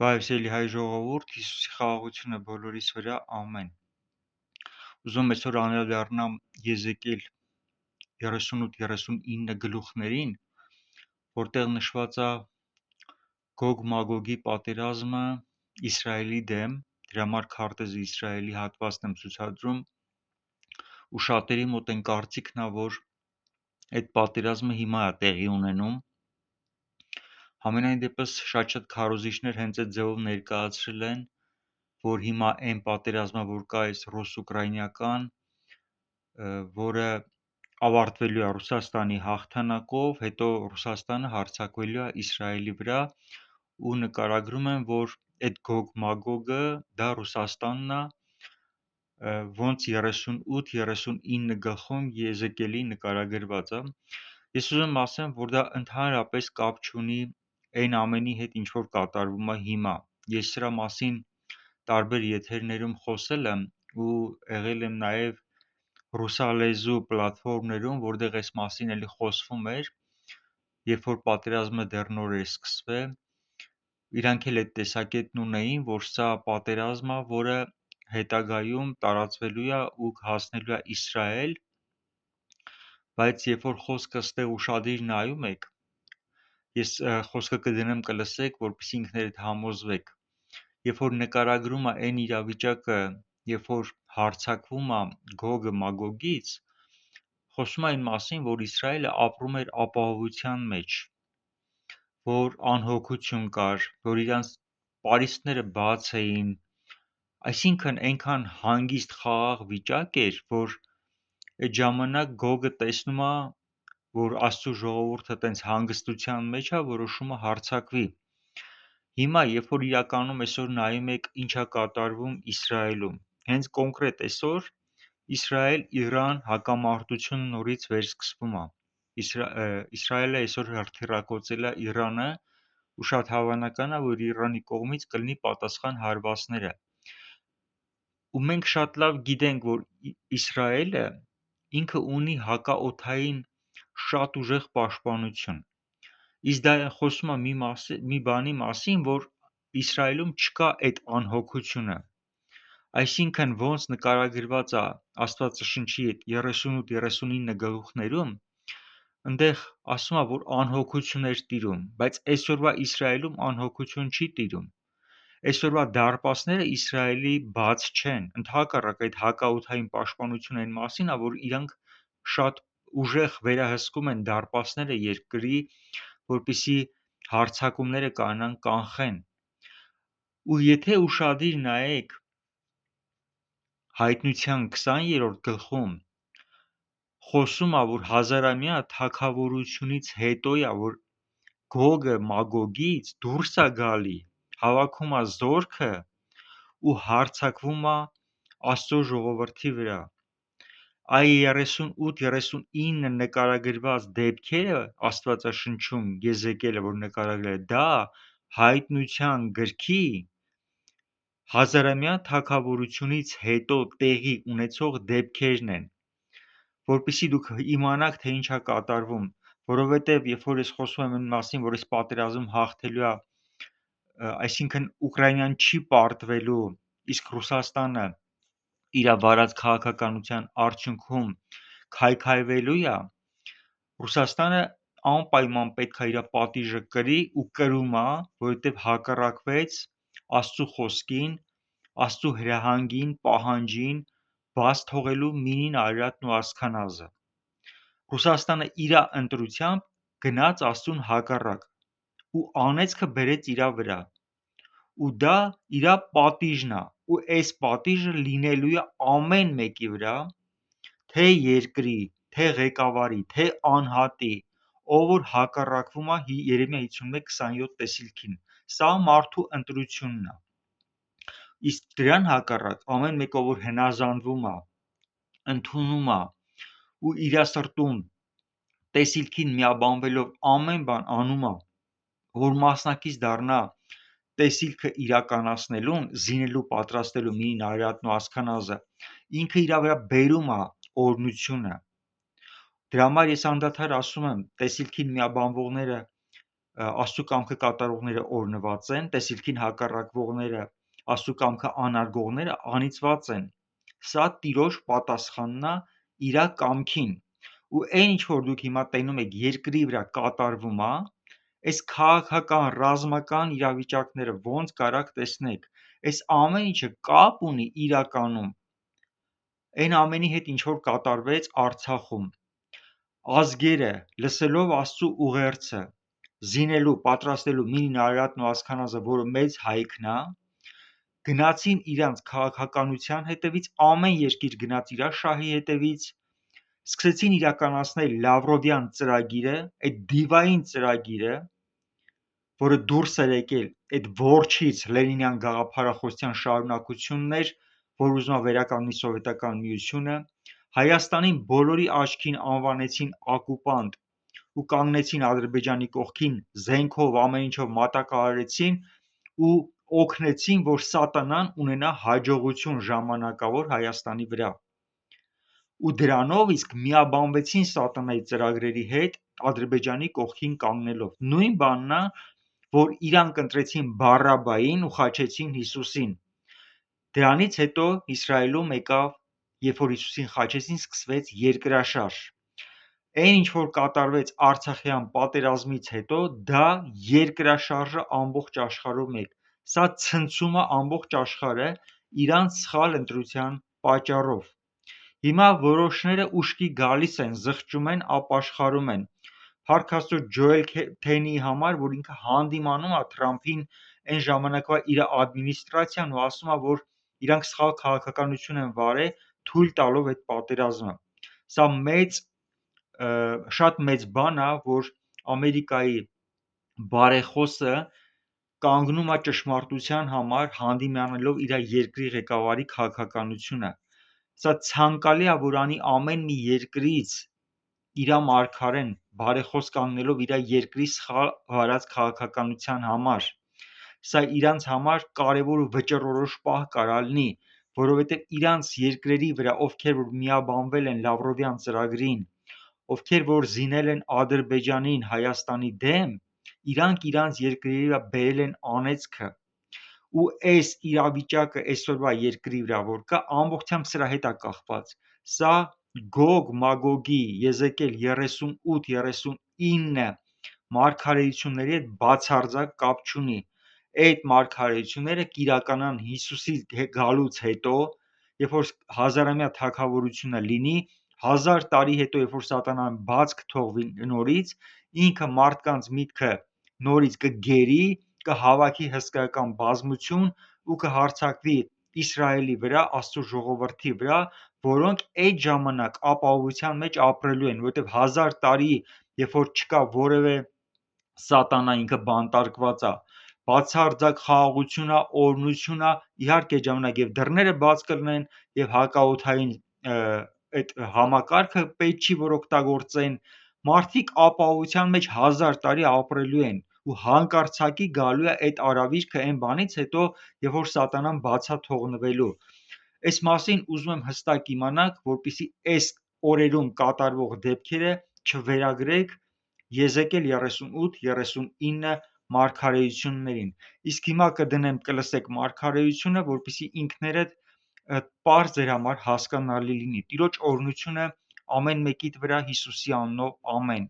Բարևսելի հայ ժողովուրդ, Հիսուսի խաղաղությունը բոլորիս վրա, ամեն։ Ուզում եմ այսօր անդրադառնամ Եզեկիել 38-39 գլուխներին, որտեղ նշված է Գոգ Մագոգի պատերազմը Իսրայելի դեմ, դրա համար քարտեզը Իսրայելի հատվածն եմ ցուցադրում, ու շատերի մոտ այն կարծիքն է, որ այդ պատերազմը հիմա է տեղի ունենում։ Համենայն դեպս շատ քարոզիչներ հենց այդ ձևով ներկայացրել են, որ հիմա այն պատերազմը, որ կա այս ռուս-ուկրաինական, որը ավարտվելու է Ռուսաստանի հաղթանակով, հետո Ռուսաստանը հարձակվելու է Իսրայելի վրա ու նկարագրում են, որ այդ Գոգ Մագոգը դա Ռուսաստանն է, ոնց 38-39 գլխում Եզեկիելի նկարագրված է։ Ես ուզում եմ ասեմ, որ դա ընդհանրապես կապ չունի այն ամենի հետ, ինչ որ կատարվում է հիմա։ Ես սրա մասին տարբեր եթերներում խոսել եմ ու եղել եմ նաև ռուսալեզու պլատֆորմներում, որտեղ այս մասին էլի խոսվում էր, երբ որ պատերազմը դեռ նոր էր սկսվել, իրանք էլ այդ տեսակետն ունեին, որ սա պատերազմ է, որը հետագայում տարածվելու է ու հասնելու է Իսրայել, բայց երբ որ խոսքը ստեղ ուշադիր նայում եք, ես խոսքը կդնեմ կլսեք, որպեսզի ինքներդ համոզվեք, երբ որ նկարագրում է այն իրավիճակը, երբ որ հարձակվում է Գոգը Մագոգից, խոսում է այն մասին, որ Իսրայելը ապրում էր ապահովության մեջ, որ անհոգություն կար, որ իրանց պարիսպները բաց էին, այսինքն այնքան հանգիստ խաղաղ վիճակ էր, որ այդ ժամանակ Գոգը տեսնում է, որ Աստծո ժողովուրդը տենց հանգստության մեջ է, որոշում է հարձակվի։ Հիմա, երբ որ իրականում այսօր նայում եք ինչ է կատարվում Իսրայելում, հենց կոնկրետ այսօր Իսրայել-Իրան հակամարտությունը նորից վերսկսվում է։ Իսրայելը այսօր հրթիռակոծել է Իրանը ու շատ հավանական է, որ Իրանի կողմից կլինի պատասխան հարվածները։ Ու մենք շատ լավ գիտենք, որ Իսրայելը ինքը ունի հակաօդային շատ ուժեղ պաշտպանություն։ Իսկ դա խոսում է մի բանի մասին, որ Իսրայելում չկա այդ անհոգությունը։ Այսինքն ոնց նկարագրված է Աստվածաշնչի 38-39 գլուխներում, այնտեղ ասում է, որ անհոգություն էր տիրում, բայց այսօրվա Իսրայելում անհոգություն չի տիրում։ Այսօրվա դարպասները Իսրայելի բաց չեն, ընդհակառակ այդ հակաօդային պաշտպանությունը այն մասին է, որ իրանք շատ ուժեղ վերահսկում են դարպասները երկրի, որպեսզի հարձակումները կանան կանխեն։ Ու եթե ուշադիր նայեք Հայտնության 20-րդ գլխում, խոսում է, որ հազարամյա թագավորությունից հետո է, որ Գոգը Մագոգից դուրս է գալի, հավաքում է զորքը ու հարձակվում է Աստծո ժողովրդի վրա։ Այ 38-39 նկարագրված դեպքերը Աստվածաշնչում Եզեկիելը, որ նկարագրել է, դա Հայտնության գրքի հազարամյա թագավորությունից հետո տեղի ունեցող դեպքերն են, որպեսզի դուք իմանաք, թե ինչ է կատարվում, որովհետև երբ որ ես խոսում եմ այն մասին, որ այս պատերազմում հաղթելու է, այսինքն Ուկրաինան չի պարտվելու, իսկ Ռուսաստանը իր վարած քաղաքականության արդյունքում քայքայվելու է, Ռուսաստանը անպայման պետք է իր պատիժը կրի ու կրում է, որովհետև հակառակվեց Աստծո խոսքին, Աստծո հրահանգին, պահանջին, բաց թողելու մինին, արարածն ու ասքանազը։ Ռուսաստանը իր ընտրությամբ գնաց Աստծուն հակառակ ու անեծքը բերեց իր վրա։ Ու դա իր պատիժն է, ու այս պատիժը լինելու է ամեն մեկի վրա, թե երկրի, թե ղեկավարի, թե անհատի, ով որ հակառակվում է Երեմիա 51:27 տեսիլքին։ Սա մարդու ընտրությունն է։ Իսկ դրան հակառակ ամեն մեկը, որ հնազանդվում է, ընդունում է ու իր սրտում տեսիլքին միաբանվելով ամեն բան անում է, որ մասնակից դառնա տեսիլքը իրականացնելուն, զինելու, պատրաստելու մինին, արարածն ու ասքանազը, ինքը իր վրա բերում է օրհնությունը։ Դրա համար ես անդադար ասում եմ, տեսիլքին միաբանվողները Աստծո կամքը կատարողները օրհնված են, տեսիլքին հակառակվողները, Աստծո կամքը անարգողները անիծված են։ Սա Տիրոջ պատասխանն է իրա կամքին։ Ու այն ինչ որ դուք հիմա տենում եք երկրի վրա կատարվում է, այս քաղաքական ռազմական իրավիճակները ոնց կարաք տեսնեք, այս ամեն ինչը կապ ունի իրականում այն ամենի հետ, ինչ որ կատարվեց Արցախում։ Ազգերը լսելով Աստծո ուղերձը, զինելու, պատրաստելու Մինին Արարատն ու Ասքանազը, որը մեծ հայքն է, գնացին իրանց քաղաքականության հետևից, ամեն երկիր գնաց իր շահի հետևից, սկսեցին իրականացնել Լավրովյան ծրագիրը, այդ դիվային ծրագիրը, որը դուրս էր եկել այդ որջից Լենինյան գաղափարախոսության շարունակությունն էր, որ ուզում է վերականգնի սովետական միությունը, Հայաստանին բոլորի աչքին անվանեցին օկուպանտ ու կանգնեցին Ադրբեջանի կողքին, զենքով, ամեն ինչով մատակարարեցին ու օգնեցին, որ սատանան ունենա հաջողություն ժամանակավոր Հայաստանի վրա։ Ու դրանով իսկ միաբանվեցին սատանայի ծրագրերի հետ, Ադրբեջանի կողքին կանգնելով։ Նույն բանն է, որ իրանք ընտրեցին Բարաբային ու խաչեցին Հիսուսին։ Դրանից հետո Իսրայելում եկավ, երբ որ Հիսուսին խաչեցին, սկսվեց երկրաշարժ։ Այն ինչ որ կատարվեց Արցախյան պատերազմից հետո, դա երկրաշարժը ամբողջ աշխարհում է։ Սա ցնցում է ամբողջ աշխարհը իրանց սխալ ընտրության պատճառով։ Հիմա որոշները ուշքի գալիս են, զղջում են, ապաշխարում են։ Փառք Աստծո Ջոել Թենիի համար, որ ինքը հանդիմանում է Թրամփին այն ժամանակվա իր ադմինիստրացիան ու ասում է, որ իրանք սխալ քաղաքականություն են վարել, թույլ տալով այդ պատերազմը։ Սա շատ մեծ բան է, որ Ամերիկայի բարեխոսը կանգնում է ճշմարտության համար, հանդիմանելով իր երկրի ղեկավարի քաղաքականությունը։ Սա ցանկալի է, որ անի ամեն մի երկրից իր մարգարեն բարեխոս կանգնելով իր երկրի սխալ վարած քաղաքականության համար։ Սա իրանց համար կարևոր ու վճռորոշ պահ կարա լինի, որովհետև իրանց երկրերի վրա, ովքեր որ միաբանվել են Լավրովյան ծրագրին, ովքեր որ զինել են Ադրբեջանին Հայաստանի դեմ, իրանք իրանց երկրի վրա բերել են անեծքը։ Ու այս իրավիճակը այսօրվա երկրի վրա որ կա, ամբողջությամբ սրա հետ է կախված։ Սա Գոգ Մագոգի Եզեկիել 38-39 մարգարեությունների հետ բացարձակ կապ չունի։ Այդ մարգարեությունները կիրականան Հիսուսի գալուց հետո, երբ որ հազարամյա թագավորությունը լինի, 1000 տարի հետո, երբ որ սատանան բաց կթողվի նորից, ինքը մարդկանց միտքը նորից կգերի, կհավաքի հսկայական բազմություն ու կհարձակվի Իսրայելի վրա, Աստծո ժողովրդի վրա, որոնք այդ ժամանակ ապահովության մեջ ապրելու են, որովհետև 1000 տարի, երբ որ չկա որևէ սատանա, ինքը բանտարկված է, բացարձակ խաղաղություն է, օրհնություն է, իհարկե ժամանակ եւ դռները բաց կլինեն եւ հակաօդային այդ համակարգը պետք չի որ օգտագործեն, մարդիկ ապահովության մեջ 1000 տարի ապրելու են ու հանկարծակի գալու է այդ արավիճքը այն բանից հետո, երբ որ սատանան բացա թողնվելու։ Այս մասին ուզում եմ հստակ իմանաք, որպեսզի այս օրերում կատարվող դեպքերը չվերագրեք Եզեկիել 38-39 մարգարեություններին։ Իսկ հիմա կլսեք մարգարեությունը, որպեսզի ինքներդ պարզ ձեր համար հասկանալի լինի։ Տիրոջ օրհնությունը ամեն մեկիդ վրա Հիսուսի անունով, ամեն։